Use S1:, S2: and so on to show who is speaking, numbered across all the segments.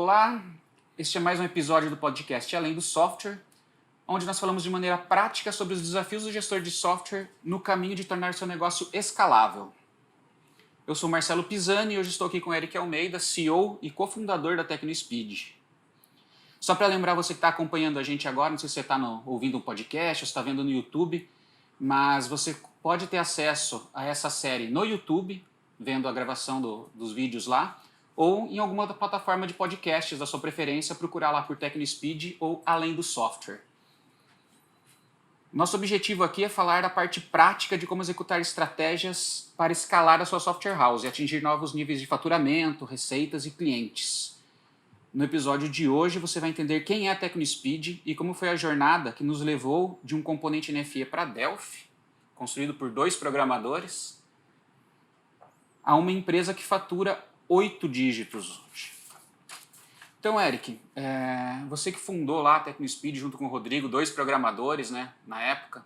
S1: Olá, este é mais um episódio do podcast Além do Software, onde nós falamos de maneira prática sobre os desafios do gestor de software no caminho de tornar seu negócio escalável. Eu sou Marcelo Pisani e hoje estou aqui com Eric Almeida, CEO e cofundador da TecnoSpeed. Só para lembrar você que está acompanhando a gente agora, não sei se você está ouvindo um podcast ou está vendo no YouTube, mas você pode ter acesso a essa série no YouTube, vendo a gravação dos vídeos lá, ou em alguma outra plataforma de podcasts da sua preferência, procurar lá por TecnoSpeed ou Além do Software. Nosso objetivo aqui é falar da parte prática de como executar estratégias para escalar a sua software house e atingir novos níveis de faturamento, receitas e clientes. No episódio de hoje você vai entender quem é a TecnoSpeed e como foi a jornada que nos levou de um componente NFE para Delphi, construído por 2 programadores, a uma empresa que fatura 8 dígitos hoje. Então, Eric, você que fundou lá a TecnoSpeed junto com o Rodrigo, 2 programadores, né, na época,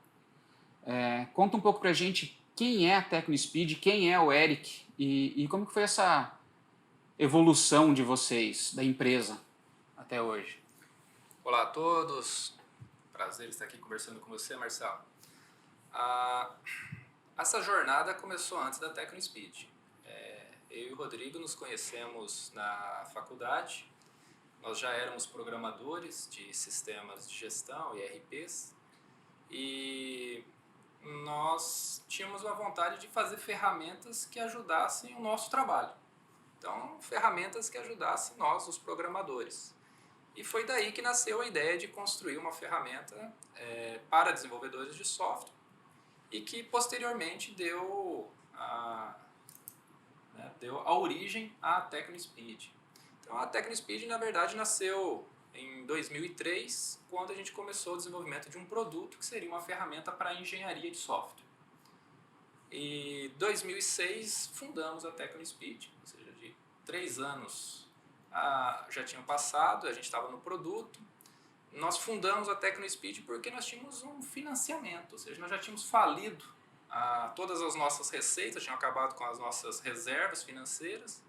S1: conta um pouco pra gente quem é a TecnoSpeed, quem é o Eric e como que foi essa evolução de vocês, da empresa, até hoje.
S2: Olá a todos, prazer estar aqui conversando com você, Marcelo. Essa jornada começou antes da TecnoSpeed. Eu e o Rodrigo nos conhecemos na faculdade, nós já éramos programadores de sistemas de gestão e ERPs e nós tínhamos uma vontade de fazer ferramentas que ajudassem o nosso trabalho. Então, ferramentas que ajudassem nós, os programadores. E foi daí que nasceu a ideia de construir uma ferramenta para desenvolvedores de software e que posteriormente deu a origem à TecnoSpeed. Então a TecnoSpeed na verdade nasceu em 2003, quando a gente começou o desenvolvimento de um produto que seria uma ferramenta para engenharia de software. E em 2006 fundamos a TecnoSpeed, ou seja, de 3 anos já tinham passado, a gente estava no produto. Nós fundamos a TecnoSpeed porque nós tínhamos um financiamento, ou seja, nós já tínhamos falido todas as nossas receitas, tinham acabado com as nossas reservas financeiras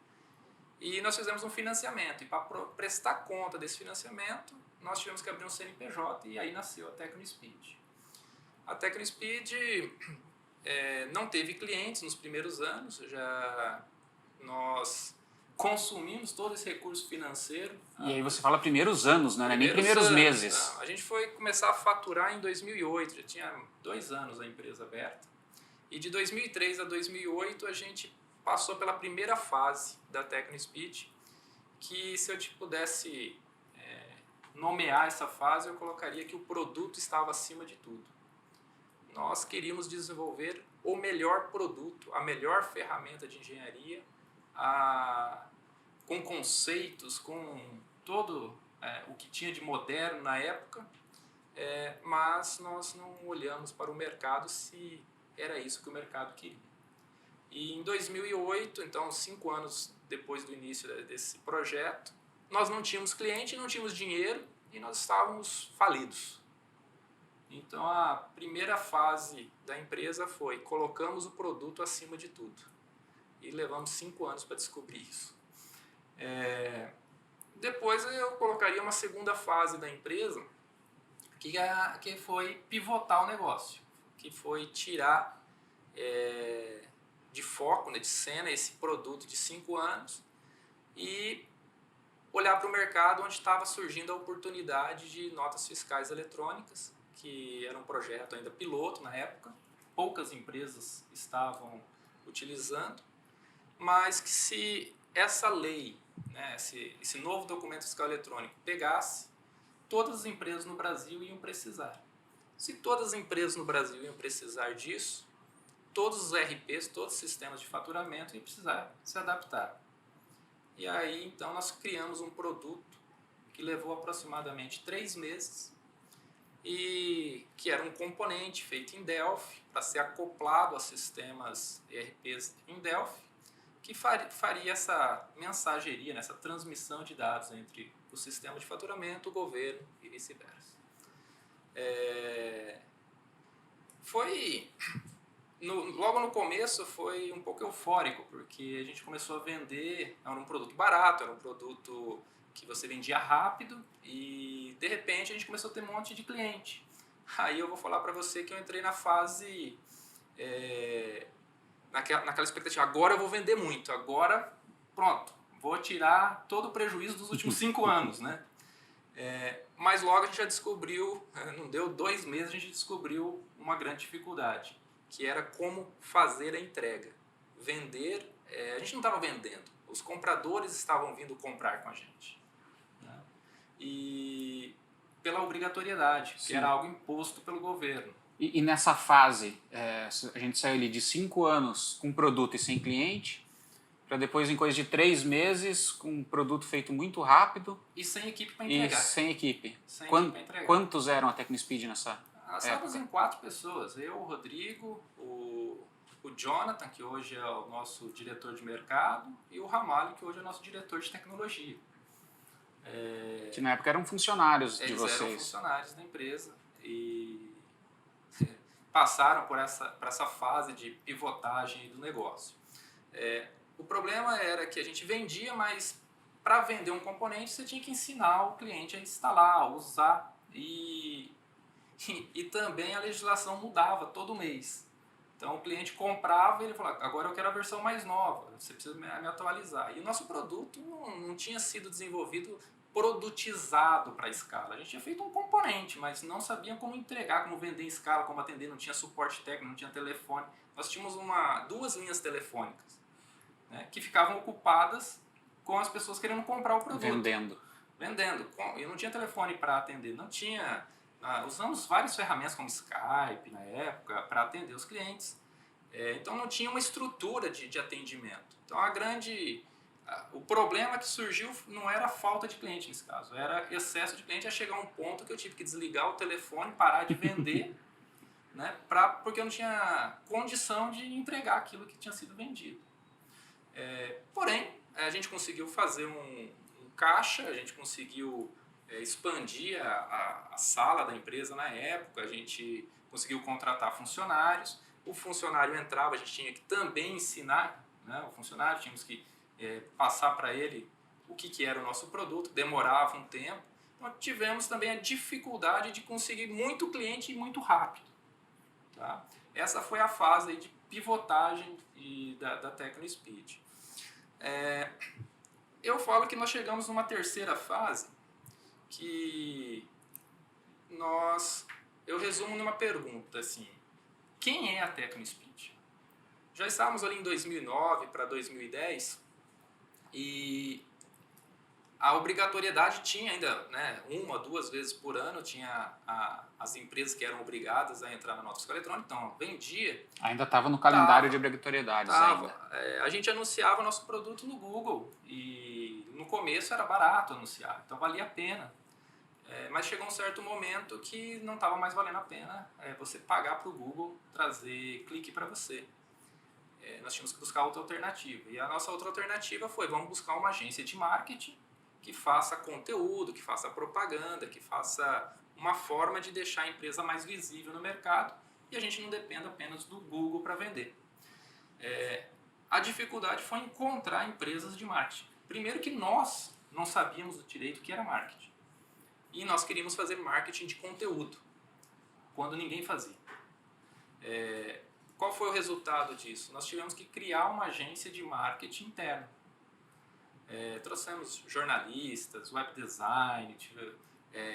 S2: e nós fizemos um financiamento. E para prestar conta desse financiamento, nós tivemos que abrir um CNPJ e aí nasceu a TecnoSpeed. A TecnoSpeed não teve clientes nos primeiros anos, nós consumimos todo esse recurso financeiro.
S1: E aí você fala primeiros anos, não é nem primeiros meses.
S2: Não, a gente foi começar a faturar em 2008, já tinha 2 anos a empresa aberta. E de 2003 a 2008 a gente passou pela primeira fase da TecnoSpeed, que se eu te pudesse nomear essa fase, eu colocaria que o produto estava acima de tudo. Nós queríamos desenvolver o melhor produto, a melhor ferramenta de engenharia, com conceitos, com todo o que tinha de moderno na época, mas nós não olhamos para o mercado se era isso que o mercado queria. E em 2008, então 5 anos depois do início desse projeto, nós não tínhamos cliente, não tínhamos dinheiro e nós estávamos falidos. Então a primeira fase da empresa foi: colocamos o produto acima de tudo. E levamos 5 anos para descobrir isso. Depois eu colocaria uma segunda fase da empresa, que foi pivotar o negócio, que foi tirar de foco, de cena, esse produto de 5 anos e olhar para o mercado onde estava surgindo a oportunidade de notas fiscais eletrônicas, que era um projeto ainda piloto na época, poucas empresas estavam utilizando, mas que se essa lei, esse novo documento fiscal eletrônico pegasse, todas as empresas no Brasil iam precisar. Se todas as empresas no Brasil iam precisar disso, todos os ERPs, todos os sistemas de faturamento iam precisar se adaptar. E aí então nós criamos um produto que levou aproximadamente 3 meses e que era um componente feito em Delphi para ser acoplado a sistemas ERPs em Delphi, que faria essa mensageria, essa transmissão de dados entre o sistema de faturamento, o governo e vice-versa. Logo no começo foi um pouco eufórico, porque a gente começou a vender, era um produto barato, era um produto que você vendia rápido e de repente a gente começou a ter um monte de cliente. Aí eu vou falar para você que eu entrei na fase, naquela expectativa, agora eu vou vender muito, agora pronto, vou tirar todo o prejuízo dos últimos 5 anos, né? Mas logo a gente já descobriu, não deu 2 meses, a gente descobriu uma grande dificuldade, que era como fazer a entrega. Vender, a gente não estava vendendo, os compradores estavam vindo comprar com a gente, né? E pela obrigatoriedade,
S1: Sim.
S2: que era algo imposto pelo governo.
S1: E nessa fase, a gente saiu ali de 5 anos com produto e sem cliente, para depois, em coisa de 3 meses, com um produto feito muito rápido.
S2: E sem equipe para entregar.
S1: E sem equipe.
S2: Sem equipe pra entregar.
S1: Quantos eram a TecnoSpeed nessa
S2: Nós
S1: época?
S2: estávamos em 4 pessoas. Eu, o Rodrigo, o Jonathan, que hoje é o nosso diretor de mercado, e o Ramalho, que hoje é o nosso diretor de tecnologia.
S1: Que na época eram funcionários de vocês.
S2: Eles eram funcionários da empresa e passaram por essa fase de pivotagem do negócio. O problema era que a gente vendia, mas para vender um componente você tinha que ensinar o cliente a instalar, a usar, e também a legislação mudava todo mês. Então o cliente comprava e ele falava, agora eu quero a versão mais nova, você precisa me atualizar. E o nosso produto não tinha sido desenvolvido, produtizado para escala. A gente tinha feito um componente, mas não sabia como entregar, como vender em escala, como atender, não tinha suporte técnico, não tinha telefone. Nós tínhamos 2 linhas telefônicas, né, que ficavam ocupadas com as pessoas querendo comprar o produto. Vendendo. E não tinha telefone para atender, não tinha... usamos várias ferramentas como Skype na época para atender os clientes. Então não tinha uma estrutura de atendimento. Então o problema que surgiu não era falta de cliente nesse caso, era excesso de cliente, a chegar a um ponto que eu tive que desligar o telefone, parar de vender, né, porque eu não tinha condição de entregar aquilo que tinha sido vendido. Porém, a gente conseguiu fazer um caixa, a gente conseguiu expandir a sala da empresa na época, a gente conseguiu contratar funcionários, o funcionário entrava, a gente tinha que também ensinar, né, o funcionário, tínhamos que passar para ele o que era o nosso produto, demorava um tempo, então tivemos também a dificuldade de conseguir muito cliente e muito rápido. Tá? Essa foi a fase aí de pivotagem da TecnoSpeed. Eu falo que nós chegamos numa terceira fase que eu resumo numa pergunta assim: quem é a TecnoSpeed? Já estávamos ali em 2009 para 2010 e a obrigatoriedade tinha ainda, né, 1 a 2 vezes por ano, tinha as empresas que eram obrigadas a entrar na nota fiscal eletrônica, então vendia.
S1: Ainda estava no calendário de obrigatoriedades.
S2: A gente anunciava nosso produto no Google e no começo era barato anunciar, então valia a pena. Mas chegou um certo momento que não estava mais valendo a pena você pagar para o Google trazer clique para você. Nós tínhamos que buscar outra alternativa. E a nossa outra alternativa foi, vamos buscar uma agência de marketing que faça conteúdo, que faça propaganda, que faça uma forma de deixar a empresa mais visível no mercado e a gente não dependa apenas do Google para vender. A dificuldade foi encontrar empresas de marketing. Primeiro que nós não sabíamos direito o que era marketing. E nós queríamos fazer marketing de conteúdo, quando ninguém fazia. Qual foi o resultado disso? Nós tivemos que criar uma agência de marketing interno. Trouxemos jornalistas, web design,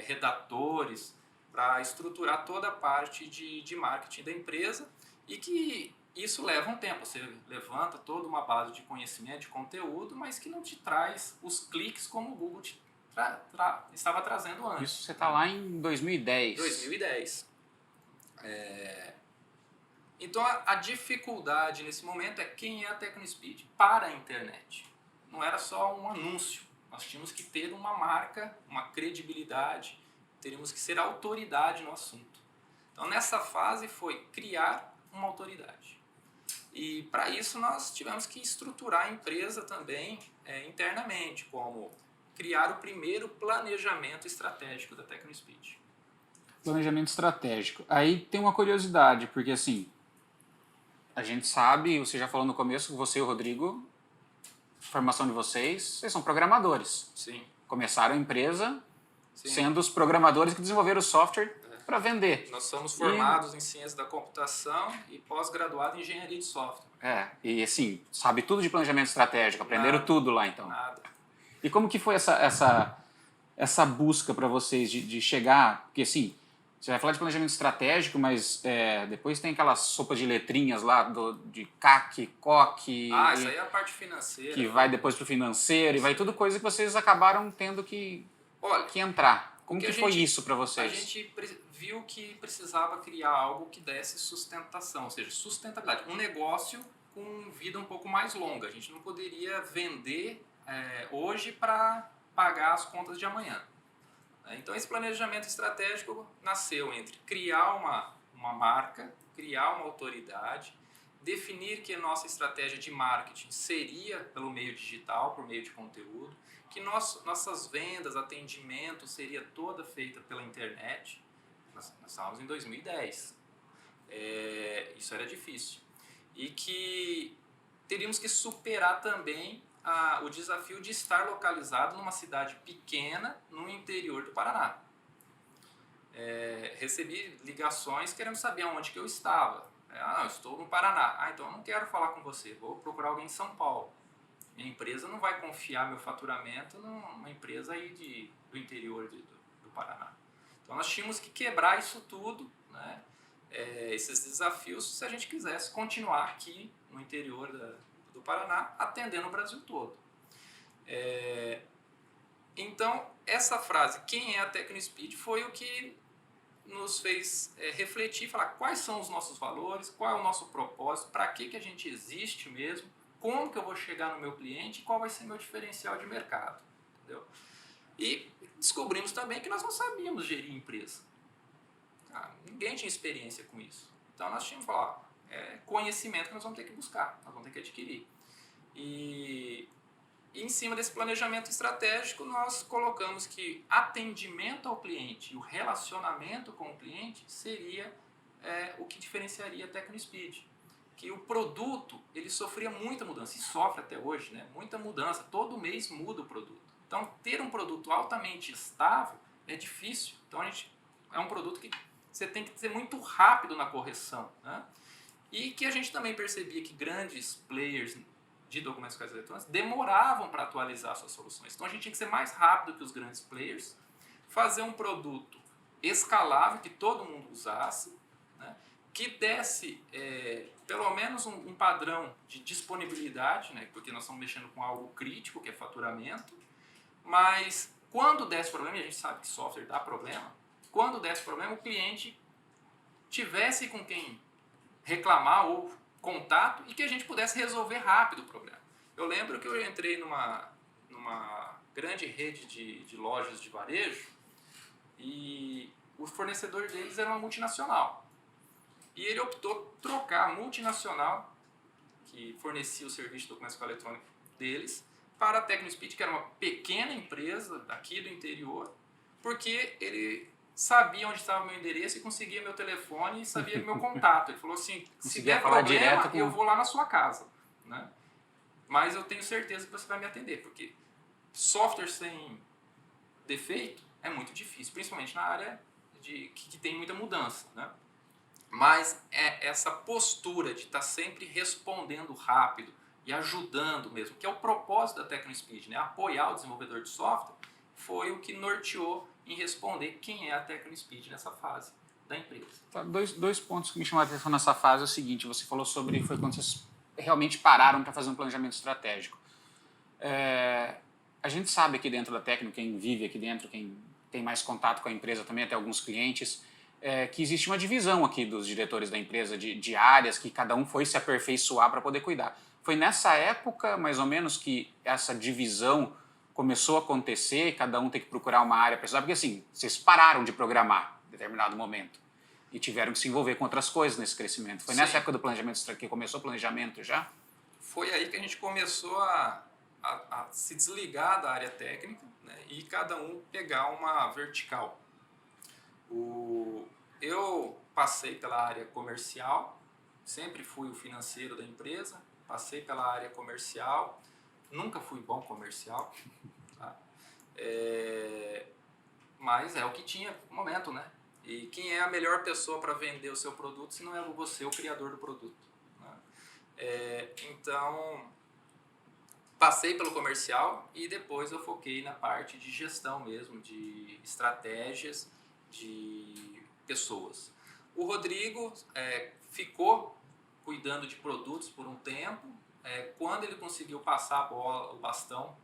S2: redatores, para estruturar toda a parte de marketing da empresa, e que isso leva um tempo. Você levanta toda uma base de conhecimento, de conteúdo, mas que não te traz os cliques como o Google estava trazendo antes.
S1: Isso você está lá em 2010.
S2: 2010. Então a dificuldade nesse momento é quem é a TecnoSpeed para a internet. Não era só um anúncio, nós tínhamos que ter uma marca, uma credibilidade, teríamos que ser autoridade no assunto. Então nessa fase foi criar uma autoridade. E para isso nós tivemos que estruturar a empresa também internamente, como criar o primeiro planejamento estratégico da TecnoSpeed.
S1: Planejamento estratégico. Aí tem uma curiosidade, porque assim, a gente sabe, você já falou no começo, que você e o Rodrigo, formação de vocês são programadores.
S2: Sim.
S1: começaram a empresa
S2: Sim.
S1: sendo os programadores que desenvolveram o software para vender.
S2: Nós somos formados em ciência da computação e pós-graduado em engenharia de software.
S1: E assim, sabe tudo de planejamento estratégico, aprenderam tudo lá então.
S2: Nada.
S1: E como que foi essa busca para vocês de chegar, porque assim, você vai falar de planejamento estratégico, mas depois tem aquelas sopas de letrinhas lá de CAC, COC,
S2: Isso aí é a parte financeira.
S1: que vai depois para o financeiro, e vai tudo coisa que vocês acabaram tendo que entrar. Como que foi isso para vocês?
S2: A gente viu que precisava criar algo que desse sustentação, ou seja, sustentabilidade. Um negócio com vida um pouco mais longa. A gente não poderia vender hoje para pagar as contas de amanhã. Então esse planejamento estratégico nasceu entre criar uma marca, criar uma autoridade, definir que a nossa estratégia de marketing seria pelo meio digital, por meio de conteúdo, que nossas vendas, atendimento seria toda feita pela internet. Nós estávamos em 2010. Isso era difícil. E que teríamos que superar também o desafio de estar localizado numa cidade pequena no interior do Paraná. Recebi ligações querendo saber onde que eu estava. Eu estou no Paraná. Então eu não quero falar com você, vou procurar alguém em São Paulo. Minha empresa não vai confiar meu faturamento numa empresa aí do interior do Paraná. Então nós tínhamos que quebrar isso tudo, né? Esses desafios, se a gente quisesse continuar aqui no interior do Paraná, atendendo o Brasil todo. Então, essa frase, quem é a TecnoSpeed, foi o que nos fez refletir, falar quais são os nossos valores, qual é o nosso propósito, para que a gente existe mesmo, como que eu vou chegar no meu cliente e qual vai ser meu diferencial de mercado. Entendeu? E descobrimos também que nós não sabíamos gerir empresa. Ninguém tinha experiência com isso. Então nós tínhamos que falar, conhecimento que nós vamos ter que buscar, nós vamos ter que adquirir. E em cima desse planejamento estratégico, nós colocamos que atendimento ao cliente e o relacionamento com o cliente seria o que diferenciaria a TecnoSpeed. Que o produto, ele sofria muita mudança, e sofre até hoje, né? Muita mudança, todo mês muda o produto. Então, ter um produto altamente estável é difícil. Então, é um produto que você tem que ser muito rápido na correção, né? E que a gente também percebia que grandes players de documentos fiscais eletrônicos demoravam para atualizar suas soluções. Então, a gente tinha que ser mais rápido que os grandes players, fazer um produto escalável, que todo mundo usasse, né? Que desse pelo menos um padrão de disponibilidade, né? Porque nós estamos mexendo com algo crítico, que é faturamento, mas quando desse problema, e a gente sabe que software dá problema, quando desse problema, o cliente tivesse com quem reclamar ou contato e que a gente pudesse resolver rápido o problema. Eu lembro que eu entrei numa grande rede de lojas de varejo e o fornecedor deles era uma multinacional. E ele optou por trocar a multinacional, que fornecia o serviço de documentação eletrônica deles, para a TecnoSpeed, que era uma pequena empresa daqui do interior, porque ele sabia onde estava o meu endereço e conseguia meu telefone e sabia meu contato. Ele falou assim, se der problema, eu vou lá na sua casa, né? Mas eu tenho certeza que você vai me atender, porque software sem defeito é muito difícil, principalmente na área que tem muita mudança, né? Mas essa postura de estar sempre respondendo rápido e ajudando mesmo, que é o propósito da TecnoSpeed, né? Apoiar o desenvolvedor de software, foi o que norteou em responder quem é a TecnoSpeed nessa fase da empresa.
S1: Tá, dois pontos que me chamaram a atenção nessa fase é o seguinte, você falou sobre, foi quando vocês realmente pararam para fazer um planejamento estratégico. A gente sabe aqui dentro da Tecno, quem vive aqui dentro, quem tem mais contato com a empresa também, até alguns clientes, que existe uma divisão aqui dos diretores da empresa, de áreas que cada um foi se aperfeiçoar para poder cuidar. Foi nessa época, mais ou menos, que essa divisão começou a acontecer, cada um tem que procurar uma área pessoal, porque assim, vocês pararam de programar em determinado momento e tiveram que se envolver com outras coisas nesse crescimento. Foi nessa época do planejamento que começou o planejamento já?
S2: Foi aí que a gente começou a se desligar da área técnica, né, e cada um pegar uma vertical. Eu passei pela área comercial, sempre fui o financeiro da empresa, passei pela área comercial, nunca fui bom comercial, tá? Mas é o que tinha no momento, né? E quem é a melhor pessoa para vender o seu produto se não é você, o criador do produto, né? Então, passei pelo comercial e depois eu foquei na parte de gestão mesmo, de estratégias, de pessoas. O Rodrigo ficou cuidando de produtos por um tempo. Quando ele conseguiu passar a bola, o bastão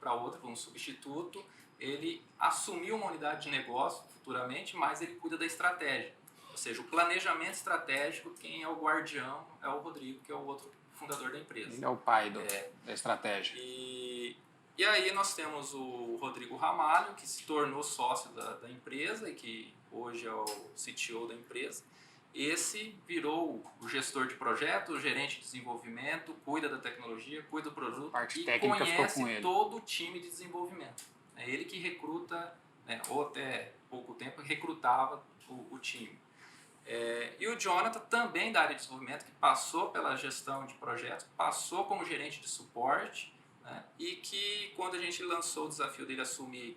S2: para outro, para um substituto, ele assumiu uma unidade de negócio futuramente, mas ele cuida da estratégia. Ou seja, o planejamento estratégico, quem é o guardião é o Rodrigo, que é o outro fundador da empresa.
S1: Ele é o pai da estratégia.
S2: E aí nós temos o Rodrigo Ramalho, que se tornou sócio da empresa e que hoje é o CTO da empresa. Esse virou o gestor de projeto, o gerente de desenvolvimento, cuida da tecnologia, cuida do produto
S1: Parte
S2: e
S1: técnica ficou com ele.
S2: conhece todo o time de desenvolvimento. É ele que recruta, né, ou até pouco tempo recrutava o time. E o Jonathan, também da área de desenvolvimento, que passou pela gestão de projetos, passou como gerente de suporte, né, e que quando a gente lançou o desafio dele assumir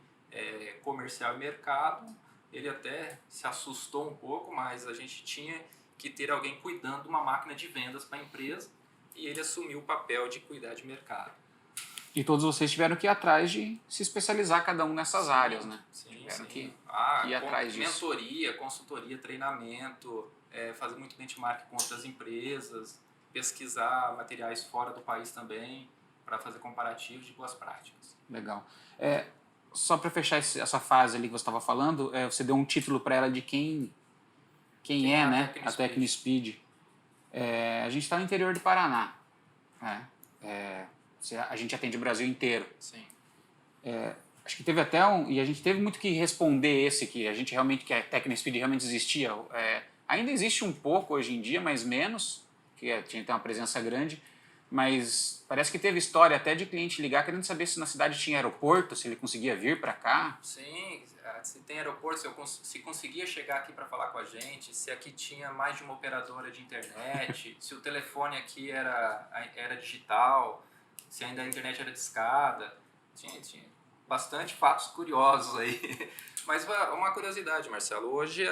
S2: comercial e mercado, ele até se assustou um pouco, mas a gente tinha que ter alguém cuidando de uma máquina de vendas para a empresa e ele assumiu o papel de cuidar de mercado.
S1: E todos vocês tiveram que ir atrás de se especializar cada um nessas áreas, né?
S2: Sim,
S1: tiveram
S2: sim.
S1: que ir atrás disso.
S2: Mentoria, consultoria, treinamento, fazer muito benchmark com outras empresas, pesquisar materiais fora do país também, para fazer comparativos de boas práticas.
S1: Legal. Só para fechar essa fase ali que você estava falando, você deu um título para ela de quem é, né? A TecnoSpeed. A gente está no interior do Paraná, né? A gente atende o Brasil inteiro.
S2: Sim.
S1: Acho que teve até e a gente teve muito que responder que a gente realmente, que a TecnoSpeed realmente existia. Ainda existe um pouco hoje em dia, mas menos, que tinha que ter uma presença grande. Mas parece que teve história até de cliente ligar querendo saber se na cidade tinha aeroporto, se ele conseguia vir para cá.
S2: Sim, se tem aeroporto, se conseguia chegar aqui para falar com a gente, se aqui tinha mais de uma operadora de internet, se o telefone aqui era digital, se ainda a internet era discada. Tinha bastante fatos curiosos aí. Mas uma curiosidade, Marcelo, hoje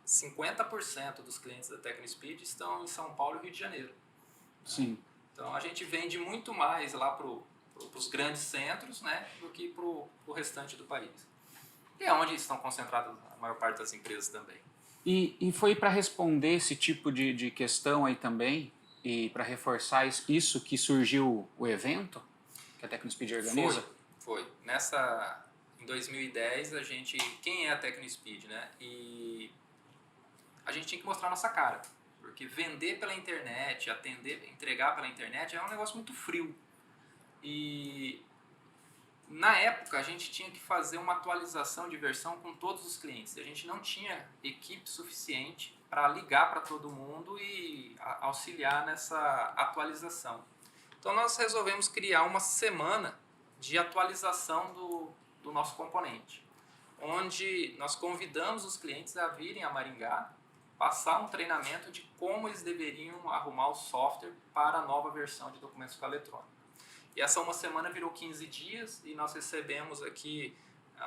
S2: 50% dos clientes da TecnoSpeed estão em São Paulo e Rio de Janeiro.
S1: Sim.
S2: Então a gente vende muito mais lá para os grandes centros, né, do que para o restante do país. E é onde estão concentradas a maior parte das empresas também.
S1: E foi para responder esse tipo de questão aí também, e para reforçar isso que surgiu o evento que a TecnoSpeed organiza?
S2: Foi. Em 2010, quem é a TecnoSpeed, né? E a gente tinha que mostrar a nossa cara. Porque vender pela internet, entregar pela internet é um negócio muito frio. E na época a gente tinha que fazer uma atualização de versão com todos os clientes. A gente não tinha equipe suficiente para ligar para todo mundo e auxiliar nessa atualização. Então nós resolvemos criar uma semana de atualização do nosso componente, onde nós convidamos os clientes a virem a Maringá, passar um treinamento de como eles deveriam arrumar o software para a nova versão de documento fiscal eletrônico. E essa uma semana virou 15 dias e nós recebemos aqui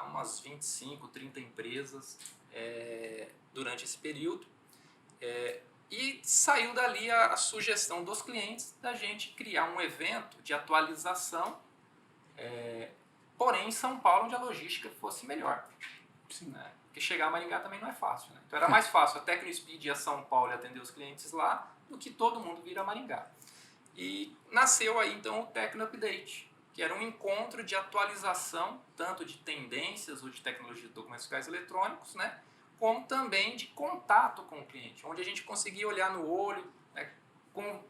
S2: umas 25, 30 empresas durante esse período. E saiu dali a sugestão dos clientes da gente criar um evento de atualização, porém em São Paulo, onde a logística fosse melhor. Sim. Né? Porque chegar a Maringá também não é fácil. Né? Então era mais fácil a TecnoSpeed ir a São Paulo e atender os clientes lá do que todo mundo vir a Maringá. E nasceu aí então o Tecno Update, que era um encontro de atualização, tanto de tendências ou de tecnologia de documentos fiscais eletrônicos, né? Como também de contato com o cliente, onde a gente conseguia olhar no olho, né?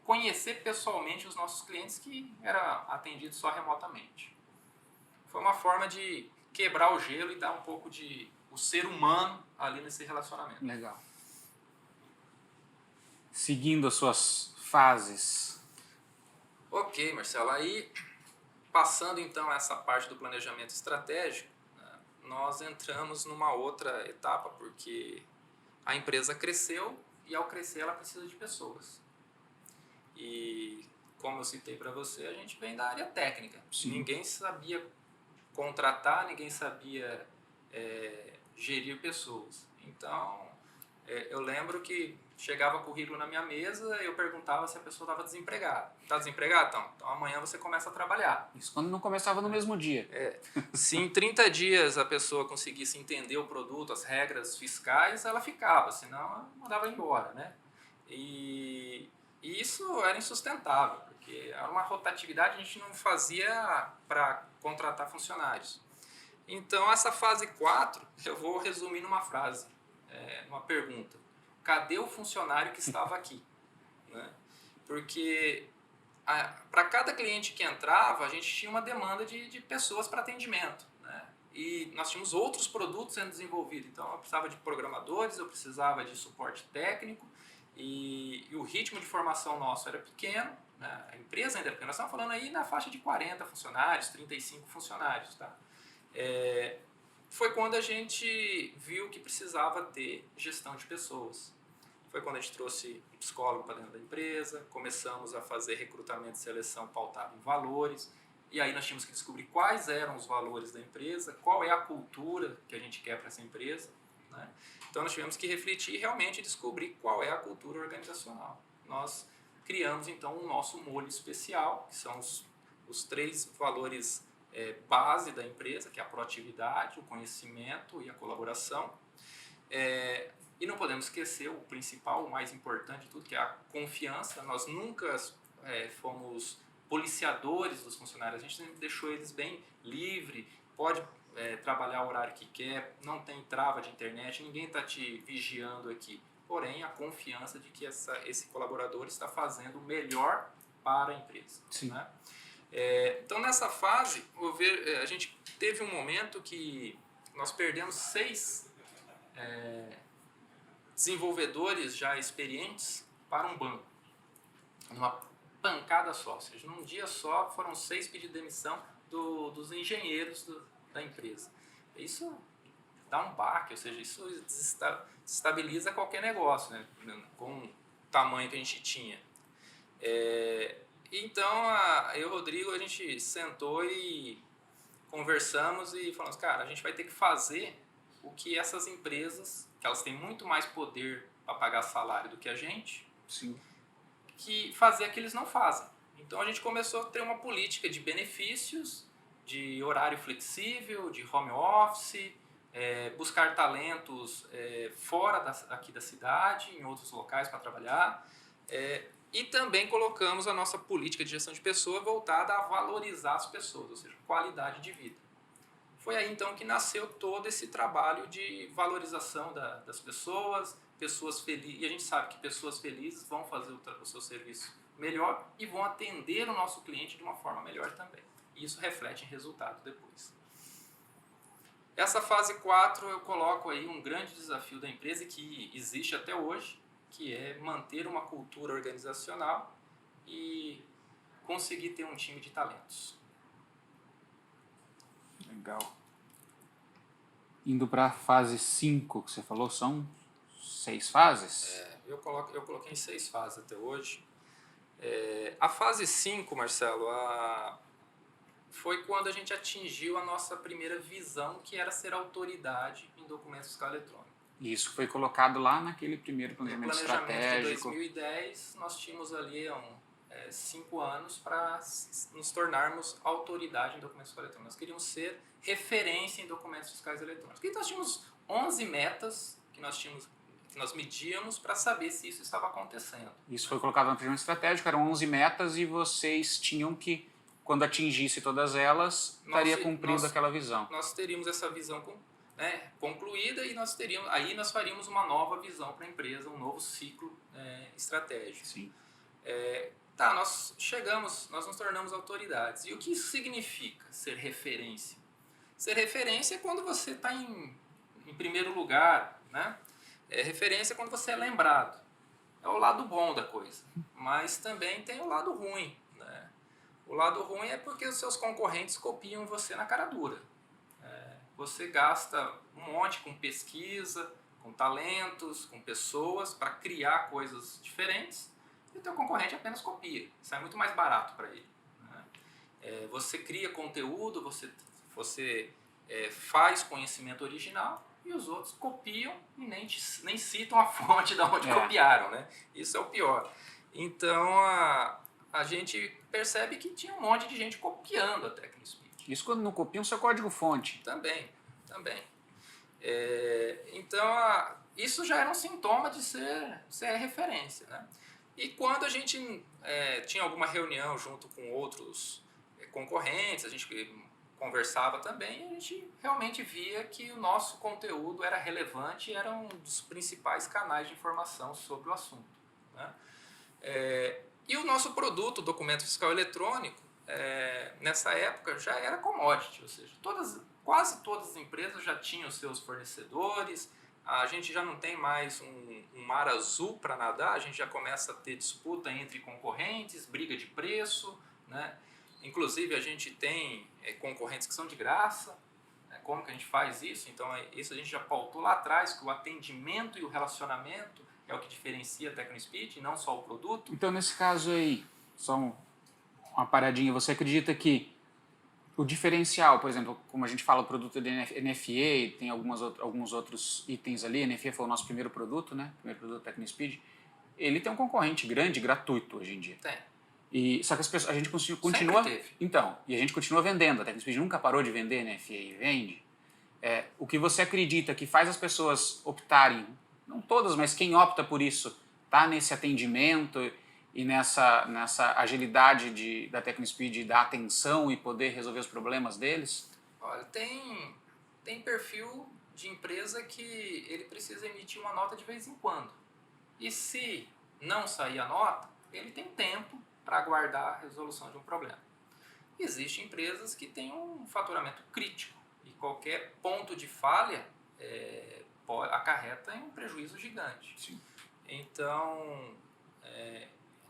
S2: Conhecer pessoalmente os nossos clientes que eram atendidos só remotamente. Foi uma forma de quebrar o gelo e dar um pouco de o ser humano ali nesse relacionamento.
S1: Legal. Seguindo as suas fases.
S2: Ok, Marcelo. Aí, passando então essa parte do planejamento estratégico, nós entramos numa outra etapa, porque a empresa cresceu e ao crescer ela precisa de pessoas. E como eu citei para você, a gente vem da área técnica.
S1: Sim.
S2: Ninguém sabia contratar, ninguém sabia gerir pessoas. Então, eu lembro que chegava currículo na minha mesa, eu perguntava se a pessoa estava desempregada. Está desempregado? Então amanhã você começa a trabalhar.
S1: Isso quando não começava no mesmo dia.
S2: Se em 30 dias a pessoa conseguisse entender o produto, as regras fiscais, ela ficava, senão ela mandava embora, né? E isso era insustentável, porque era uma rotatividade que a gente não fazia para contratar funcionários. Então, essa fase 4, eu vou resumir numa frase, numa pergunta. Cadê o funcionário que estava aqui? Né? Porque para cada cliente que entrava, a gente tinha uma demanda de pessoas para atendimento. Né? E nós tínhamos outros produtos sendo desenvolvidos. Então, eu precisava de programadores, eu precisava de suporte técnico, e o ritmo de formação nosso era pequeno, né? A empresa ainda era pequena. Nós estamos falando aí na faixa de 40 funcionários, 35 funcionários. Tá? Foi quando a gente viu que precisava ter gestão de pessoas. Foi quando a gente trouxe um psicólogo para dentro da empresa, começamos a fazer recrutamento e seleção pautado em valores, e aí nós tínhamos que descobrir quais eram os valores da empresa, qual é a cultura que a gente quer para essa empresa. Né? Então nós tivemos que refletir e realmente descobrir qual é a cultura organizacional. Nós criamos então o nosso molho especial, que são os 3 valores base da empresa, que é a proatividade, o conhecimento e a colaboração. E não podemos esquecer o principal, o mais importante de tudo, que é a confiança. Nós nunca fomos policiadores dos funcionários, a gente sempre deixou eles bem livre, pode trabalhar o horário que quer, não tem trava de internet, ninguém está te vigiando aqui. Porém, a confiança de que esse colaborador está fazendo o melhor para a empresa.
S1: Sim.
S2: Né? Então, nessa fase, a gente teve um momento que nós perdemos 6 desenvolvedores já experientes para um banco, numa pancada só, ou seja, num dia só foram 6 pedidos de demissão dos engenheiros da empresa. Isso dá um baque, ou seja, isso desestabiliza qualquer negócio, né, com o tamanho que a gente tinha. Então, eu e o Rodrigo, a gente sentou e conversamos e falamos, cara, a gente vai ter que fazer o que essas empresas, que elas têm muito mais poder para pagar salário do que a gente,
S1: Sim.
S2: que fazer o que eles não fazem. Então a gente começou a ter uma política de benefícios, de horário flexível, de home office, buscar talentos fora aqui da cidade, em outros locais para trabalhar. E também colocamos a nossa política de gestão de pessoas voltada a valorizar as pessoas, ou seja, qualidade de vida. Foi aí então que nasceu todo esse trabalho de valorização das pessoas felizes. E a gente sabe que pessoas felizes vão fazer o seu serviço melhor e vão atender o nosso cliente de uma forma melhor também. E isso reflete em resultado depois. Essa fase 4 eu coloco aí um grande desafio da empresa que existe até hoje, que é manter uma cultura organizacional e conseguir ter um time de talentos.
S1: Legal. Indo para a fase 5, que você falou, são 6 fases?
S2: Eu coloquei em 6 fases até hoje. A fase 5, Marcelo, foi quando a gente atingiu a nossa primeira visão, que era ser autoridade em documentos fiscais eletrônicos.
S1: Isso foi colocado lá naquele primeiro planejamento estratégico.
S2: Em 2010, nós tínhamos ali 5 anos para nos tornarmos autoridade em documentos fiscais eletrônicos. Nós queríamos ser referência em documentos fiscais eletrônicos. E nós tínhamos 11 metas que nós medíamos para saber se isso estava acontecendo.
S1: Isso foi colocado no planejamento estratégico, eram 11 metas e vocês tinham que, quando atingisse todas elas, estaria cumprindo aquela visão.
S2: Nós teríamos essa visão concluída e aí nós faríamos uma nova visão para a empresa, um novo ciclo estratégico.
S1: Sim.
S2: Nós nos tornamos autoridades. E o que isso significa, ser referência? Ser referência é quando você está em primeiro lugar, né? Referência é quando você é lembrado. É o lado bom da coisa. Mas também tem o lado ruim, né? O lado ruim é porque os seus concorrentes copiam você na cara dura. Você gasta um monte com pesquisa, com talentos, com pessoas para criar coisas diferentes e o teu concorrente apenas copia. Isso é muito mais barato para ele. Né? Você cria conteúdo, você Você faz conhecimento original e os outros copiam e nem citam a fonte de onde copiaram, né? Isso é o pior. Então, a gente percebe que tinha um monte de gente copiando a TecnoSpeed.
S1: Isso quando não copiam seu código-fonte.
S2: Também. Então, isso já era um sintoma de ser referência, né? E quando a gente tinha alguma reunião junto com outros concorrentes, a gente conversava também, a gente realmente via que o nosso conteúdo era relevante e era um dos principais canais de informação sobre o assunto, né? E o nosso produto, o documento fiscal eletrônico, nessa época já era commodity, ou seja, quase todas as empresas já tinham os seus fornecedores, a gente já não tem mais um mar azul para nadar, a gente já começa a ter disputa entre concorrentes, briga de preço, né? Inclusive a gente tem concorrentes que são de graça, né? Como que a gente faz isso? Então isso a gente já pautou lá atrás, que o atendimento e o relacionamento é o que diferencia a TecnoSpeed, não só o produto.
S1: Então nesse caso aí, só uma paradinha, você acredita que o diferencial, por exemplo, como a gente fala, o produto de NFA, tem alguns outros itens ali, NFA foi o nosso primeiro produto, né? Primeiro produto TecnoSpeed, ele tem um concorrente grande, gratuito hoje em dia.
S2: Tem.
S1: Só que a gente continua...
S2: Sempre teve.
S1: Então, e a gente continua vendendo, a TecnoSpeed nunca parou de vender NFA e vende. O que você acredita que faz as pessoas optarem, não todas, mas quem opta por isso, tá nesse atendimento e nessa agilidade da TecnoSpeed, da atenção e poder resolver os problemas deles?
S2: Olha, tem perfil de empresa que ele precisa emitir uma nota de vez em quando. E se não sair a nota, ele tem tempo para aguardar a resolução de um problema. Existem empresas que têm um faturamento crítico e qualquer ponto de falha acarreta em um prejuízo gigante.
S1: Sim.
S2: Então,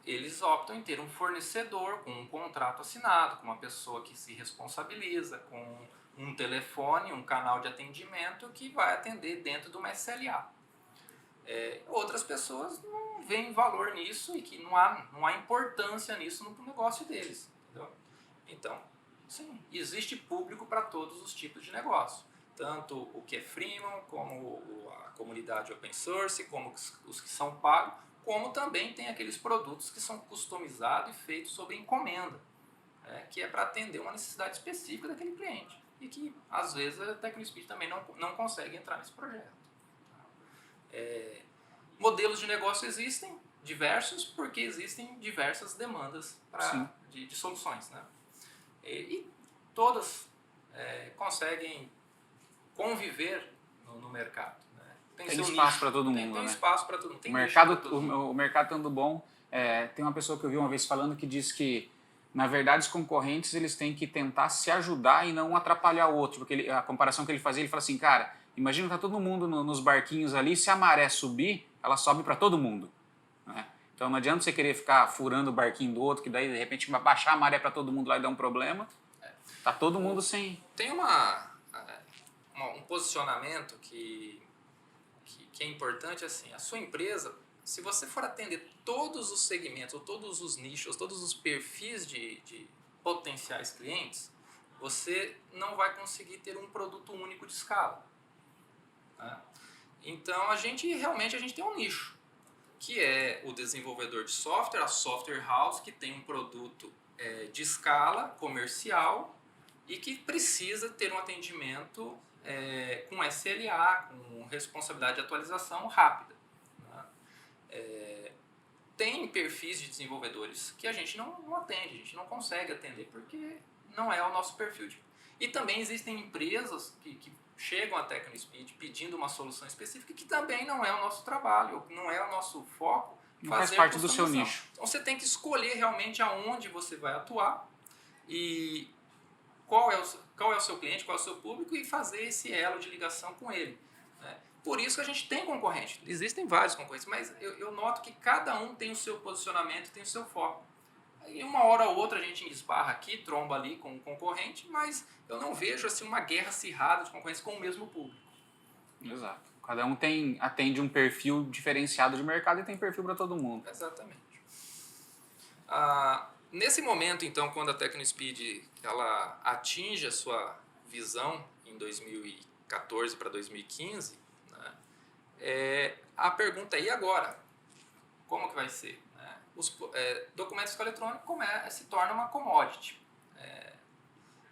S2: eles optam em ter um fornecedor com um contrato assinado, com uma pessoa que se responsabiliza, com um telefone, um canal de atendimento que vai atender dentro de uma SLA. Outras pessoas não veem valor nisso e que não há importância nisso no negócio deles. Entendeu? Então, sim, existe público para todos os tipos de negócio. Tanto o que é freemium, como a comunidade open source, como os que são pagos, como também tem aqueles produtos que são customizados e feitos sob encomenda, que é para atender uma necessidade específica daquele cliente. E que, às vezes, a TecnoSpeed também não consegue entrar nesse projeto. Modelos de negócio existem, diversos, porque existem diversas demandas de soluções, né? E todas conseguem conviver no mercado. Né?
S1: Tem espaço para todo mundo.
S2: Tem
S1: né?
S2: espaço para todo mundo.
S1: O mercado estando bom, tem uma pessoa que eu vi uma vez falando que diz que, na verdade, os concorrentes eles têm que tentar se ajudar e não atrapalhar o outro. Porque a comparação que ele fazia, ele fala assim, cara, imagina que tá todo mundo nos barquinhos ali, se a maré subir, ela sobe para todo mundo. Né? Então não adianta você querer ficar furando o barquinho do outro, que daí de repente vai baixar a maré para todo mundo lá e dar um problema. Tá todo mundo sem...
S2: Tem um posicionamento que é importante, assim, a sua empresa, se você for atender todos os segmentos, ou todos os nichos, todos os perfis de potenciais clientes, você não vai conseguir ter um produto único de escala. Né? Então, a gente tem um nicho, que é o desenvolvedor de software, a software house, que tem um produto de escala comercial e que precisa ter um atendimento com SLA, com responsabilidade de atualização rápida. Né? Tem perfis de desenvolvedores que a gente não atende, a gente não consegue atender porque não é o nosso perfil. E também existem empresas que chegam à TecnoSpeed pedindo uma solução específica que também não é o nosso trabalho, não é o nosso foco.
S1: Não faz parte do seu nicho.
S2: Então você tem que escolher realmente aonde você vai atuar e qual é o seu cliente, qual é o seu público e fazer esse elo de ligação com ele. Né? Por isso que a gente tem concorrente. Existem vários concorrentes, mas eu noto que cada um tem o seu posicionamento, tem o seu foco. E uma hora ou outra a gente esbarra aqui, tromba ali com o concorrente, mas eu não vejo assim, uma guerra acirrada de concorrentes com o mesmo público.
S1: Exato. Cada um atende um perfil diferenciado de mercado e tem perfil para todo mundo.
S2: Exatamente. Nesse momento, então, quando a TecnoSpeed ela atinge a sua visão em 2014 para 2015, né, a pergunta é: e agora? Como que vai ser? Né? Os documentos eletrônicos se torna uma commodity.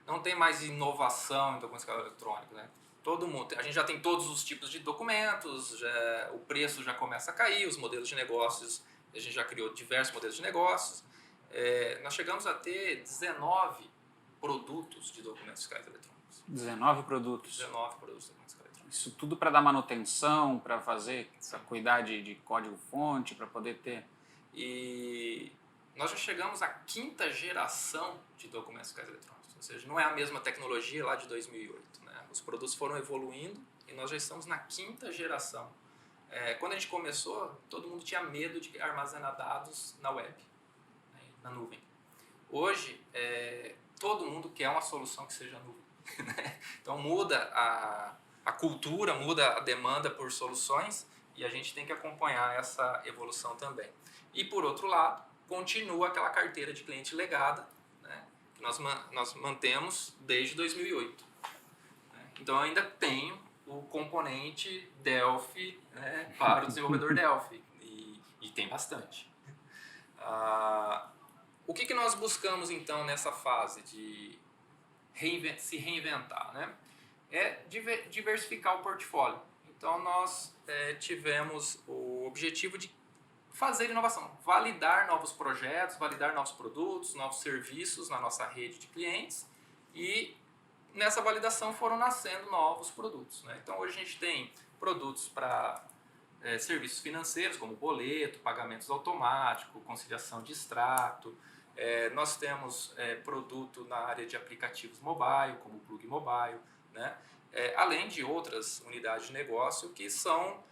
S2: Não tem mais inovação em documentos eletrônicos. Né? Todo mundo, a gente já tem todos os tipos de documentos, o preço já começa a cair, os modelos de negócios, a gente já criou diversos modelos de negócios. Nós chegamos a ter 19 produtos de documentos fiscais eletrônicos.
S1: 19 produtos.
S2: 19 produtos de documentos fiscais eletrônicos.
S1: Isso tudo para dar manutenção, para fazer, para cuidar de código-fonte, para poder ter...
S2: E nós já chegamos à 5ª geração de documentos fiscais eletrônicos. Ou seja, não é a mesma tecnologia lá de 2008. Né? Os produtos foram evoluindo e nós já estamos na 5ª geração. Quando a gente começou, todo mundo tinha medo de armazenar dados na web, né? Na nuvem. Hoje, todo mundo quer uma solução que seja nuvem. Então muda a cultura, muda a demanda por soluções e a gente tem que acompanhar essa evolução também. E por outro lado, continua aquela carteira de cliente legada, né, que nós mantemos desde 2008. Então eu ainda tenho o componente Delphi, né, para o desenvolvedor Delphi e tem bastante. O que nós buscamos então nessa fase de se reinventar, né? É diversificar o portfólio. Então nós tivemos o objetivo de fazer inovação, validar novos projetos, validar novos produtos, novos serviços na nossa rede de clientes e nessa validação foram nascendo novos produtos. Né? Então hoje a gente tem produtos para serviços financeiros como boleto, pagamentos automáticos, conciliação de extrato. Nós temos produto na área de aplicativos mobile, como o Plug Mobile, né? Além de outras unidades de negócio que são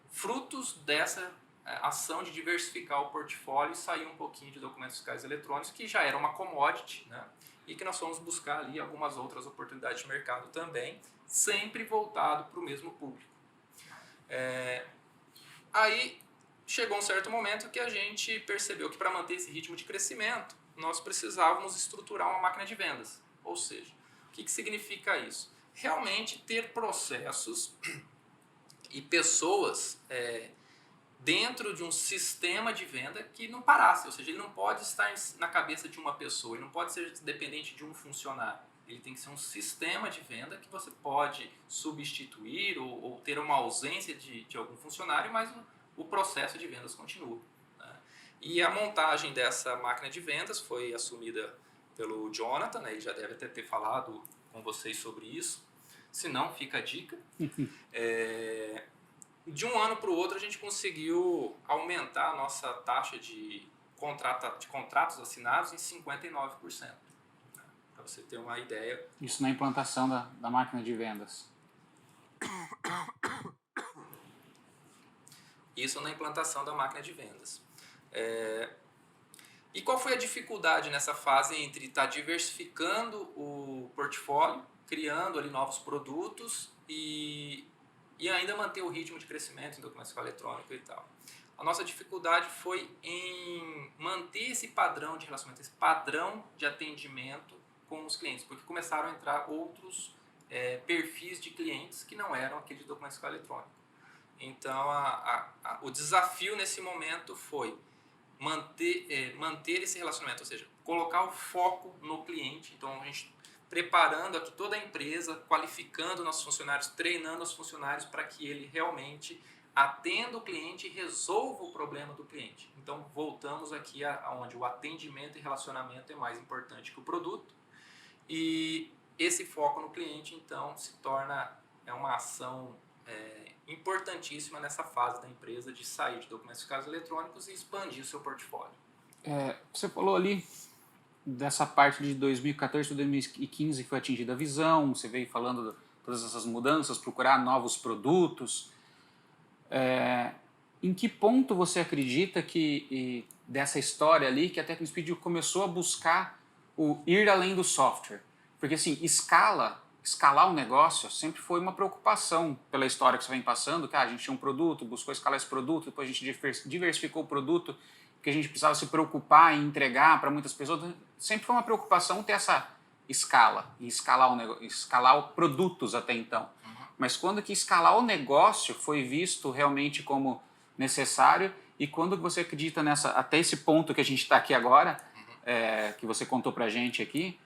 S2: frutos dessa ação de diversificar o portfólio e sair um pouquinho de documentos fiscais eletrônicos, que já era uma commodity, né? E que nós fomos buscar ali algumas outras oportunidades de mercado também, sempre voltado para o mesmo público. Aí chegou um certo momento que a gente percebeu que para manter esse ritmo de crescimento, nós precisávamos estruturar uma máquina de vendas. Ou seja, o que significa isso? Realmente ter processos e pessoas dentro de um sistema de venda que não parasse. Ou seja, ele não pode estar na cabeça de uma pessoa, ele não pode ser dependente de um funcionário. Ele tem que ser um sistema de venda que você pode substituir ou ter uma ausência de algum funcionário, mas o processo de vendas continua. Né? E a montagem dessa máquina de vendas foi assumida pelo Jonathan, né? Ele já deve até ter falado com vocês sobre isso, se não, fica a dica. De um ano para o outro a gente conseguiu aumentar a nossa taxa de contratos assinados em 59%. Né? Para você ter uma ideia.
S1: Isso na implantação da máquina de vendas.
S2: Isso na implantação da máquina de vendas. E qual foi a dificuldade nessa fase entre estar diversificando o portfólio, criando ali novos produtos e ainda manter o ritmo de crescimento em documentos eletrônicos e tal? A nossa dificuldade foi em manter esse padrão de relacionamento, esse padrão de atendimento com os clientes, porque começaram a entrar outros perfis de clientes que não eram aqueles de documentos eletrônicos. Então, o desafio nesse momento foi manter esse relacionamento, ou seja, colocar o foco no cliente. Então, a gente preparando aqui toda a empresa, qualificando nossos funcionários, treinando os funcionários para que ele realmente atenda o cliente e resolva o problema do cliente. Então, voltamos aqui aonde o atendimento e relacionamento é mais importante que o produto. E esse foco no cliente, então, se torna uma ação importantíssima nessa fase da empresa de sair de documentos fiscais eletrônicos e expandir o seu portfólio.
S1: Você falou ali dessa parte de 2014 a 2015 que foi atingida a visão, você veio falando de todas essas mudanças, procurar novos produtos. Em que ponto você acredita que dessa história ali que a TecnoSpeed começou a buscar ir além do software? Porque assim, escalar o negócio sempre foi uma preocupação pela história que você vem passando, que a gente tinha um produto, buscou escalar esse produto, depois a gente diversificou o produto, que a gente precisava se preocupar em entregar para muitas pessoas. Sempre foi uma preocupação ter escala, e escalar produtos até então. Mas quando que escalar o negócio foi visto realmente como necessário e quando você acredita até esse ponto que a gente está aqui agora, que você contou pra gente aqui,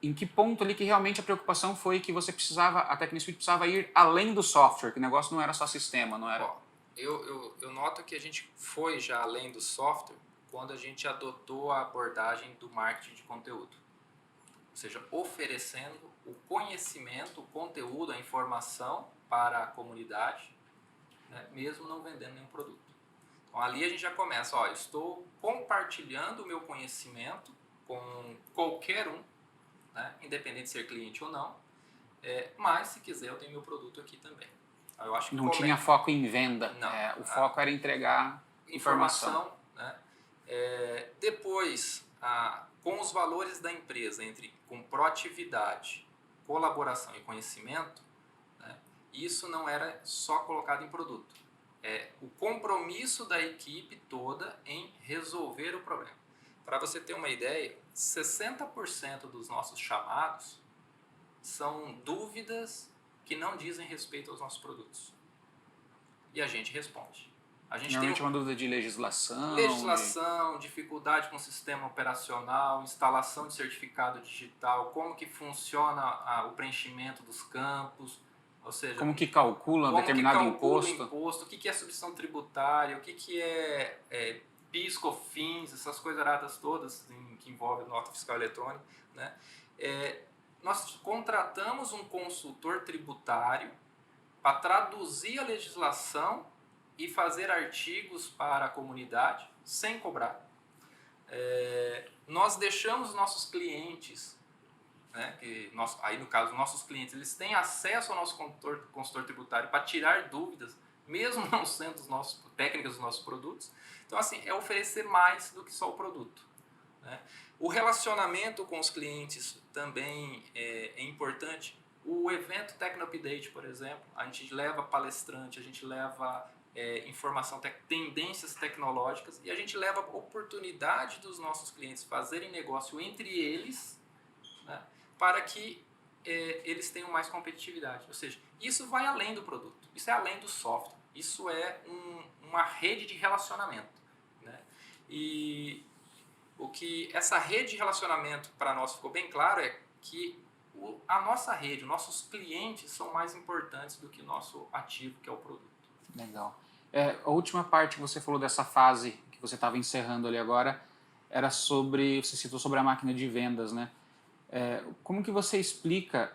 S1: em que ponto ali que realmente a preocupação foi que você precisava, a Tecnispeed precisava ir além do software, que o negócio não era só sistema, não era?
S2: Ó, eu noto que a gente foi já além do software quando a gente adotou a abordagem do marketing de conteúdo. Ou seja, oferecendo o conhecimento, o conteúdo, a informação para a comunidade, né, mesmo não vendendo nenhum produto. Então ali a gente já começa, estou compartilhando o meu conhecimento com qualquer um, né, independente de ser cliente ou não, mas se quiser eu tenho meu produto aqui também. Eu acho que
S1: não tinha foco em venda,
S2: não,
S1: o foco era entregar informação.
S2: Né? Depois, com os valores da empresa, com proatividade, colaboração e conhecimento, né, isso não era só colocado em produto. O compromisso da equipe toda em resolver o problema. Para você ter uma ideia, 60% dos nossos chamados são dúvidas que não dizem respeito aos nossos produtos. E a gente responde. A gente
S1: Normalmente uma dúvida de legislação.
S2: Dificuldade com o sistema operacional, instalação de certificado digital, como que funciona o preenchimento dos campos, ou seja...
S1: Como que calcula um determinado imposto.
S2: O que é substituição tributária, o que é PIS, COFINS, essas coisas aradas todas que envolvem nota fiscal eletrônica, né? Nós contratamos um consultor tributário para traduzir a legislação e fazer artigos para a comunidade sem cobrar. Nós deixamos nossos clientes, né, aí no caso nossos clientes, eles têm acesso ao nosso consultor tributário para tirar dúvidas, mesmo não sendo técnicas dos nossos produtos. Então assim, é oferecer mais do que só o produto, né? O relacionamento com os clientes também é importante. O evento Techno Update, por exemplo, a gente leva palestrante, a gente leva informação, tendências tecnológicas e a gente leva a oportunidade dos nossos clientes fazerem negócio entre eles, né, para que eles tenham mais competitividade. Ou seja, isso vai além do produto, isso é além do software, isso é uma rede de relacionamento, né? E essa rede de relacionamento para nós ficou bem claro é que a nossa rede, nossos clientes são mais importantes do que o nosso ativo, que é o produto.
S1: Legal. A última parte que você falou dessa fase que você estava encerrando ali agora era você citou sobre a máquina de vendas, né? Como que você explica,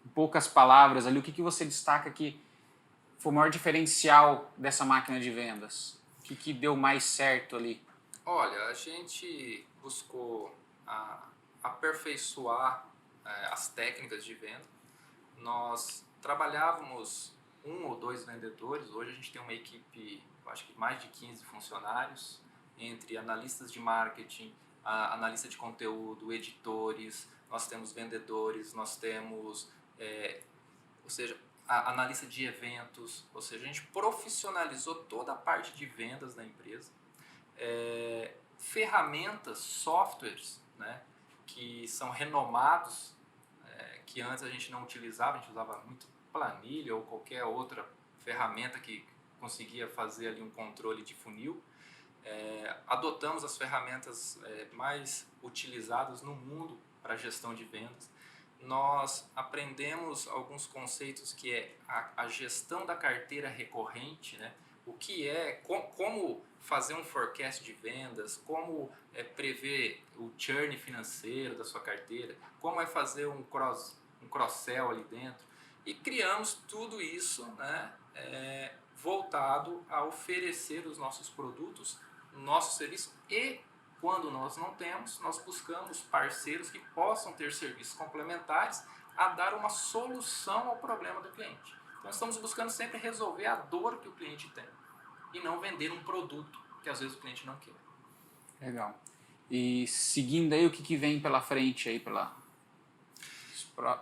S1: em poucas palavras ali, o que você destaca que foi o maior diferencial dessa máquina de vendas? O que deu mais certo ali?
S2: Olha, a gente buscou aperfeiçoar as técnicas de venda. Nós trabalhávamos 1 ou 2 vendedores, hoje a gente tem uma equipe, eu acho que mais de 15 funcionários, entre analistas de marketing, analista de conteúdo, editores, nós temos vendedores, nós temos, ou seja, analista de eventos, ou seja, a gente profissionalizou toda a parte de vendas da empresa. Ferramentas, softwares, né, que são renomados, que antes a gente não utilizava, a gente usava muito planilha ou qualquer outra ferramenta que conseguia fazer ali um controle de funil. Adotamos as ferramentas mais utilizadas no mundo para gestão de vendas. Nós aprendemos alguns conceitos que é a gestão da carteira recorrente, né? O que como fazer um forecast de vendas, como prever o churn financeiro da sua carteira, como fazer um cross-sell ali dentro. E criamos tudo isso, né, voltado a oferecer os nossos produtos, nosso serviço, e quando nós não temos, nós buscamos parceiros que possam ter serviços complementares a dar uma solução ao problema do cliente. Então estamos buscando sempre resolver a dor que o cliente tem e não vender um produto que às vezes o cliente não quer.
S1: Legal. E seguindo aí, o que vem pela frente aí, pela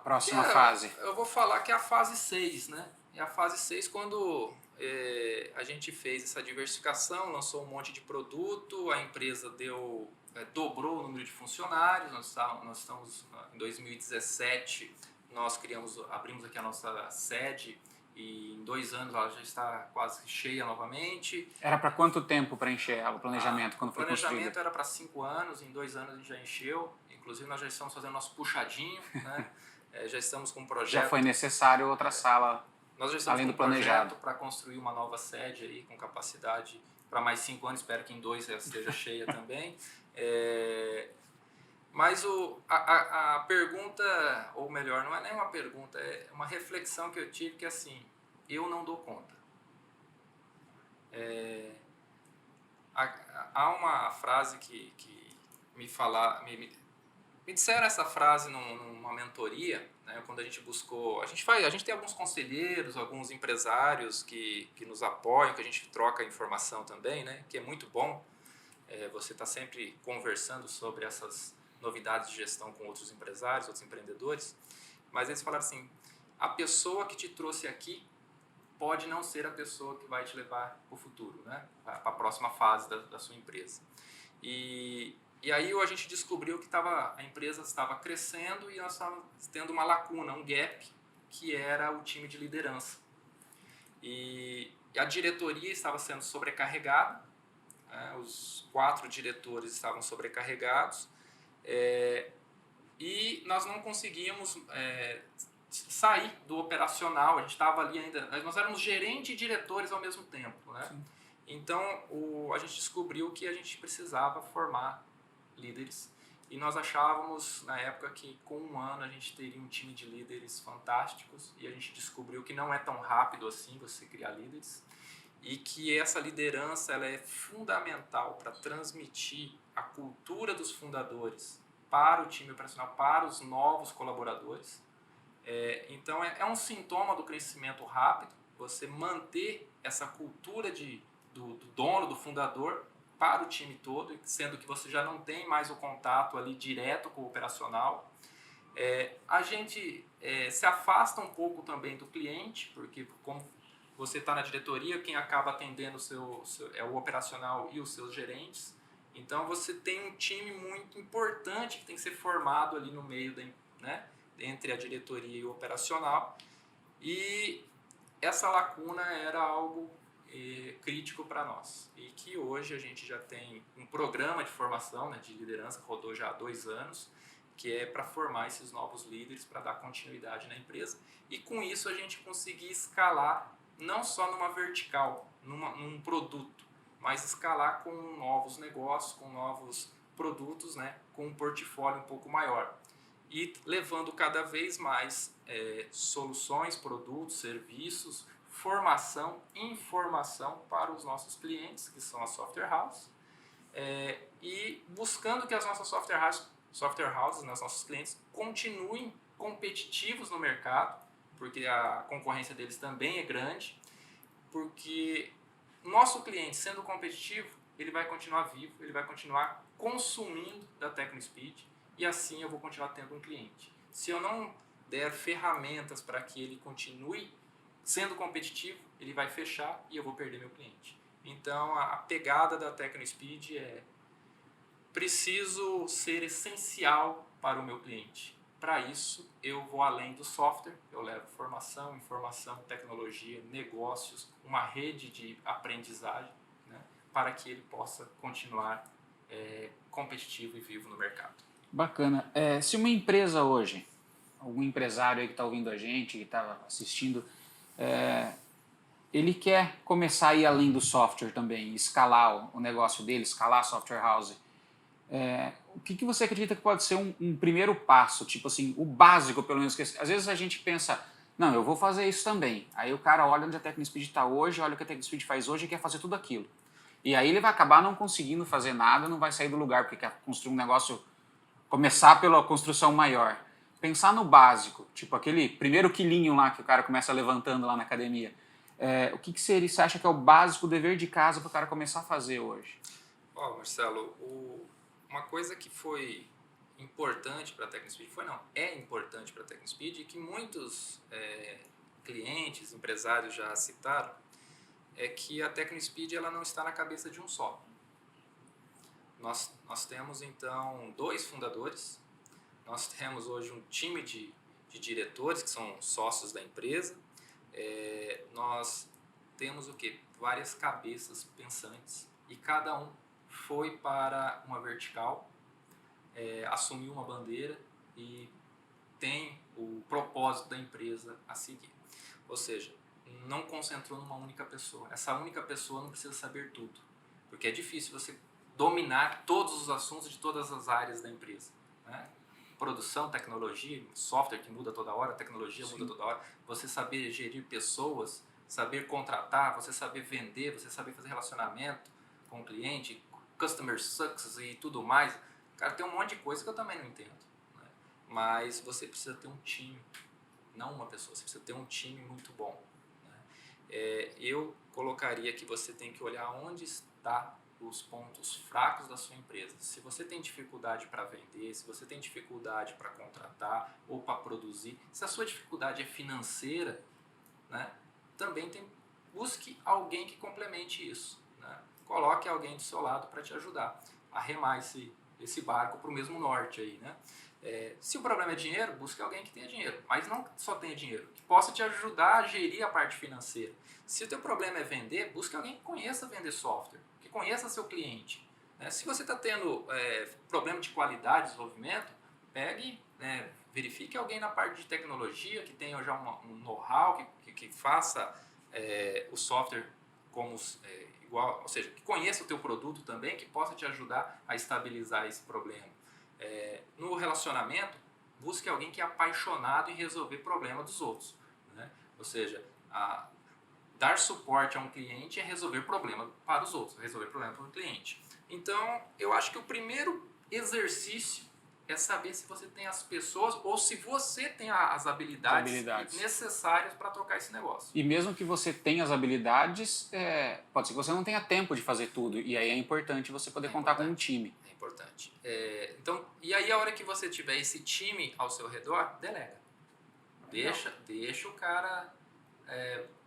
S1: próxima fase?
S2: Eu vou falar que é a fase 6, né? É a fase 6 quando a gente fez essa diversificação, lançou um monte de produto, a empresa deu dobrou o número de funcionários. Nós estamos em 2017, nós abrimos aqui a nossa sede e em 2 anos ela já está quase cheia novamente.
S1: Era para quanto tempo para encher ela, o planejamento, quando foi construído?
S2: O planejamento era para 5 anos, em 2 anos a gente já encheu. Inclusive nós já estamos fazendo nosso puxadinho, né? Já estamos com um projeto.
S1: Já foi necessário outra sala,
S2: nós já estamos
S1: além
S2: com
S1: do planejado,
S2: projeto para construir uma nova sede aí, com capacidade para mais 5 anos. Espero que em 2 ela esteja cheia também. Mas a pergunta, ou melhor, não é nem uma pergunta, é uma reflexão que eu tive, que assim, eu não dou conta. Há uma frase que me disseram essa frase numa mentoria, né, quando a gente buscou. A gente tem alguns conselheiros, alguns empresários que nos apoiam, que a gente troca informação também, né, que é muito bom. Você está sempre conversando sobre essas novidades de gestão com outros empresários, outros empreendedores. Mas eles falaram assim: a pessoa que te trouxe aqui pode não ser a pessoa que vai te levar para o futuro, né? Para a próxima fase da sua empresa. E aí a gente descobriu que a empresa estava crescendo e nós estávamos tendo uma lacuna, um gap, que era o time de liderança. E a diretoria estava sendo sobrecarregada, né? Os 4 diretores estavam sobrecarregados, e nós não conseguíamos sair do operacional. A gente estava ali ainda, nós éramos gerente e diretores ao mesmo tempo, né? Sim. Então a gente descobriu que a gente precisava formar líderes, e nós achávamos na época que com 1 ano a gente teria um time de líderes fantásticos, e a gente descobriu que não é tão rápido assim você criar líderes, e que essa liderança ela é fundamental para transmitir a cultura dos fundadores para o time operacional, para os novos colaboradores. Então é um sintoma do crescimento rápido, você manter essa cultura do dono, do fundador, para o time todo, sendo que você já não tem mais o contato ali direto com o operacional. A gente se afasta um pouco também do cliente, porque como você está na diretoria, quem acaba atendendo é o operacional e os seus gerentes. Então você tem um time muito importante que tem que ser formado ali no meio né, entre a diretoria e o operacional. E essa lacuna era algo crítico para nós, e que hoje a gente já tem um programa de formação, né, de liderança que rodou já há 2 anos, que é para formar esses novos líderes, para dar continuidade na empresa, e com isso a gente conseguir escalar não só numa vertical, num produto, mas escalar com novos negócios, com novos produtos, né, com um portfólio um pouco maior, e levando cada vez mais soluções, produtos, serviços, formação, informação para os nossos clientes, que são as software houses, e buscando que as nossas software houses, né, os nossos clientes, continuem competitivos no mercado, porque a concorrência deles também é grande, porque nosso cliente, sendo competitivo, ele vai continuar vivo, ele vai continuar consumindo da TecnoSpeed, e assim eu vou continuar tendo um cliente. Se eu não der ferramentas para que ele continue sendo competitivo, ele vai fechar e eu vou perder meu cliente. Então a pegada da TecnoSpeed é: preciso ser essencial para o meu cliente. Para isso eu vou além do software, eu levo formação, informação, tecnologia, negócios, uma rede de aprendizagem, né, para que ele possa continuar competitivo e vivo no mercado.
S1: Bacana. Se uma empresa hoje, algum empresário aí que está ouvindo a gente, que está assistindo, ele quer começar a ir além do software também, escalar o negócio dele, escalar a software house, o que você acredita que pode ser um primeiro passo, tipo assim, o básico pelo menos, que às vezes a gente pensa, não, eu vou fazer isso também, aí o cara olha onde a TecnoSpeed está hoje, olha o que a TecnoSpeed faz hoje e quer fazer tudo aquilo, e aí ele vai acabar não conseguindo fazer nada, não vai sair do lugar porque quer construir um negócio, começar pela construção maior. Pensar no básico, tipo aquele primeiro quilinho lá que o cara começa levantando lá na academia. O que seria, você acha que é o básico, o dever de casa para o cara começar a fazer hoje?
S2: Marcelo, uma coisa que foi importante para a TecnoSpeed, é importante para a TecnoSpeed, e que muitos clientes, empresários já citaram, é que a TecnoSpeed ela não está na cabeça de um só. Nós temos, então, 2 fundadores. Nós temos hoje um time de diretores, que são sócios da empresa. Nós temos o quê? Várias cabeças pensantes. E cada um foi para uma vertical, assumiu uma bandeira e tem o propósito da empresa a seguir. Ou seja, não concentrou numa única pessoa. Essa única pessoa não precisa saber tudo, porque é difícil você dominar todos os assuntos de todas as áreas da empresa, né? Produção, tecnologia, software que muda toda hora, tecnologia muda toda hora. Você saber gerir pessoas, saber contratar, você saber vender, você saber fazer relacionamento com o cliente, customer success e tudo mais. Cara, tem um monte de coisa que eu também não entendo, né? Mas você precisa ter um time, não uma pessoa, você precisa ter um time muito bom, né? Eu colocaria que você tem que olhar onde está os pontos fracos da sua empresa. Se você tem dificuldade para vender, se você tem dificuldade para contratar ou para produzir, se a sua dificuldade é financeira, né, também busque alguém que complemente isso, né? Coloque alguém do seu lado para te ajudar a remar esse barco para o mesmo norte aí, né? Se o problema é dinheiro, busque alguém que tenha dinheiro, mas não só tenha dinheiro, que possa te ajudar a gerir a parte financeira. Se o teu problema é vender, busque alguém que conheça vender software, que conheça seu cliente, né? Se você está tendo problema de qualidade, desenvolvimento, pegue, verifique alguém na parte de tecnologia que tenha já um know-how, que faça o software como igual, ou seja, que conheça o teu produto também, que possa te ajudar a estabilizar esse problema. No relacionamento, busque alguém que é apaixonado em resolver problema dos outros, né? Ou seja, dar suporte a um cliente é resolver problema para os outros, resolver problema para o cliente. Então, eu acho que o primeiro exercício é saber se você tem as pessoas ou se você tem as habilidades necessárias para tocar esse negócio.
S1: E mesmo que você tenha as habilidades, pode ser que você não tenha tempo de fazer tudo. E aí é importante você poder contar com um time.
S2: É importante. Então, e aí a hora que você tiver esse time ao seu redor, delega. Deixa o cara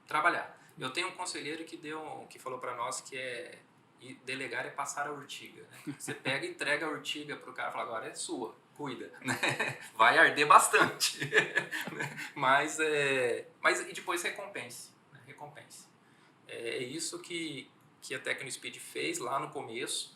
S2: trabalhar. Eu tenho um conselheiro que falou para nós que delegar é passar a urtiga, né? Você pega e entrega a urtiga pro cara e fala, agora é sua, cuida, né? Vai arder bastante, mas e depois recompense, né? Recompense. É isso que a TecnoSpeed fez lá no começo.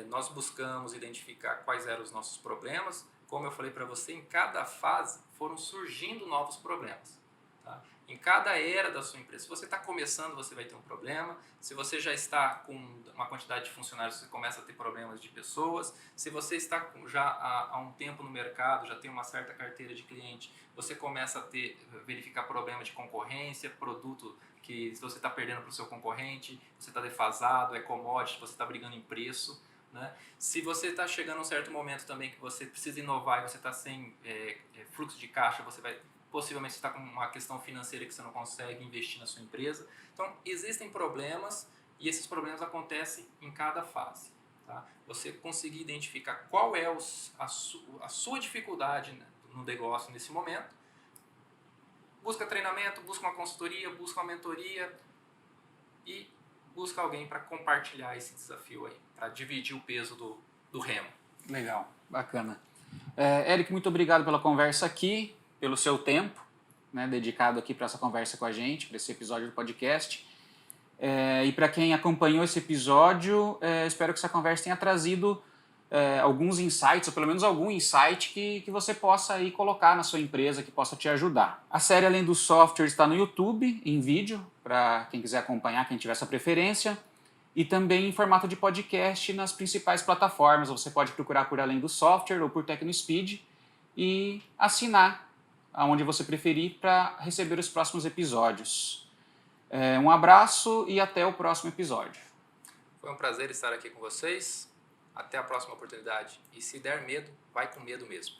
S2: Nós buscamos identificar quais eram os nossos problemas. Como eu falei para você, em cada fase foram surgindo novos problemas, tá? Em cada era da sua empresa. Se você está começando, você vai ter um problema. Se você já está com uma quantidade de funcionários, você começa a ter problemas de pessoas. Se você está já há um tempo no mercado, já tem uma certa carteira de cliente, você começa a verificar problemas de concorrência, produto que você está perdendo para o seu concorrente, você está defasado, é commodity, você está brigando em preço, né? Se você está chegando a um certo momento também que você precisa inovar e você está sem fluxo de caixa, possivelmente você está com uma questão financeira que você não consegue investir na sua empresa. Então, existem problemas e esses problemas acontecem em cada fase, tá? Você conseguir identificar qual é a sua dificuldade, né, no negócio nesse momento, busca treinamento, busca uma consultoria, busca uma mentoria e busca alguém para compartilhar esse desafio aí, para dividir o peso do remo.
S1: Legal, bacana. Eric, muito obrigado pela conversa aqui, pelo seu tempo, né, dedicado aqui para essa conversa com a gente, para esse episódio do podcast. E para quem acompanhou esse episódio, espero que essa conversa tenha trazido alguns insights, ou pelo menos algum insight que você possa aí colocar na sua empresa, que possa te ajudar. A série Além do Software está no YouTube, em vídeo, para quem quiser acompanhar, quem tiver essa preferência, e também em formato de podcast nas principais plataformas. Você pode procurar por Além do Software ou por TecnoSpeed e assinar aonde você preferir para receber os próximos episódios. Um abraço e até o próximo episódio.
S2: Foi um prazer estar aqui com vocês. Até a próxima oportunidade. E se der medo, vai com medo mesmo.